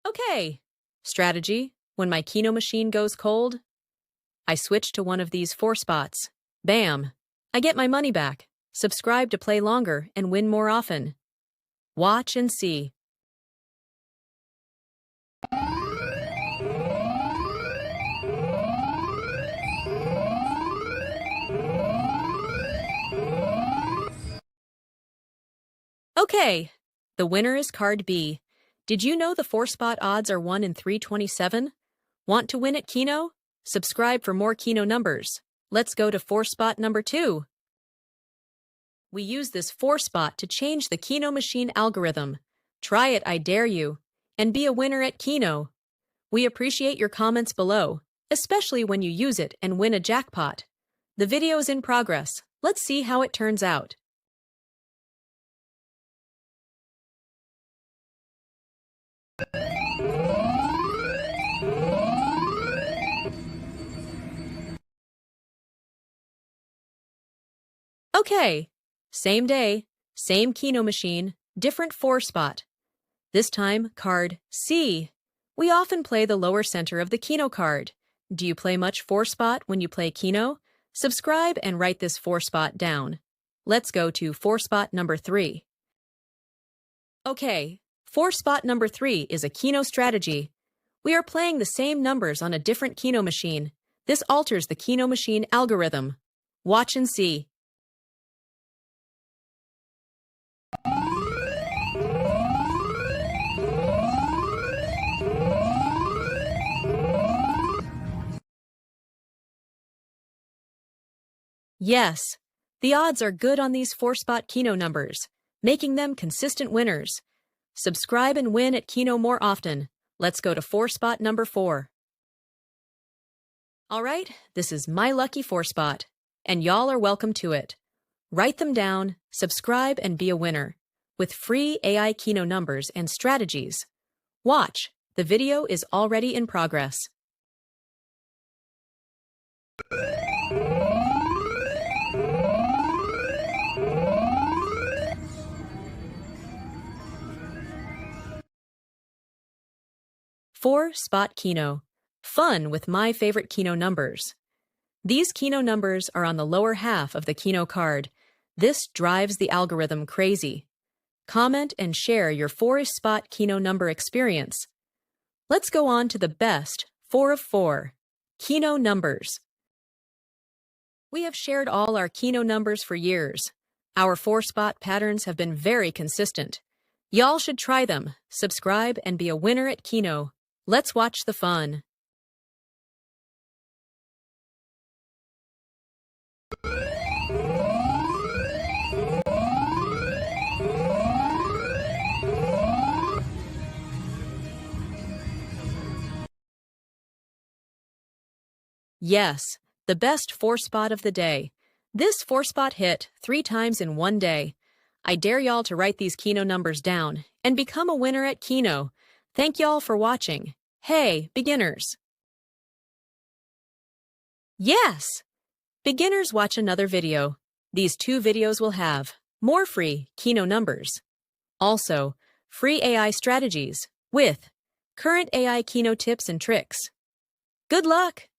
Okay. Strategy: when my Keno machine goes cold, I switch to one of these 4 spots. Bam! I get my money back. Subscribe to play longer and win more often. Watch and see. Okay, the winner is card B. Did you know the 4-spot odds are 1 in 327? Want to win at Keno? Subscribe for more Keno numbers. Let's go to 4-spot number 2. We use this 4-spot to change the Keno machine algorithm. Try it, I dare you, and be a winner at Keno. We appreciate your comments below, especially when you use it and win a jackpot. The video is in progress. Let's see how it turns out. Okay, same day, same Keno machine, different 4-spot. This time, card C. We often play the lower center of the Keno card. Do you play much 4-spot when you play Keno? Subscribe and write this 4-spot down. Let's go to 4-spot number 3. Okay, 4-spot number 3 is a Keno strategy. We are playing the same numbers on a different Keno machine. This alters the Keno machine algorithm. Watch and see. Yes, the odds are good on these 4-spot Keno numbers, making them consistent winners. Subscribe and win at Keno more often. Let's go to 4-spot number 4. All right, this is my lucky 4-spot, and y'all are welcome to it. Write them down, subscribe, and be a winner with free AI Keno numbers and strategies. Watch, the video is already in progress. Four-spot Keno. Fun with my favorite Keno numbers. These Keno numbers are on the lower half of the Keno card. This drives the algorithm crazy. Comment and share your 4-spot Keno number experience. Let's go on to the best 4 of 4 Keno numbers. We have shared all our Keno numbers for years. Our 4-spot patterns have been very consistent. Y'all should try them. Subscribe and be a winner at Keno. Let's watch the fun. Yes, the best 4-spot of the day. This 4-spot hit 3 times in one day. I dare y'all to write these Keno numbers down and become a winner at Keno. Thank y'all for watching. Hey, beginners. Yes! Beginners, watch another video. These 2 videos will have more free Keno numbers. Also, free AI strategies with current AI Keno tips and tricks. Good luck!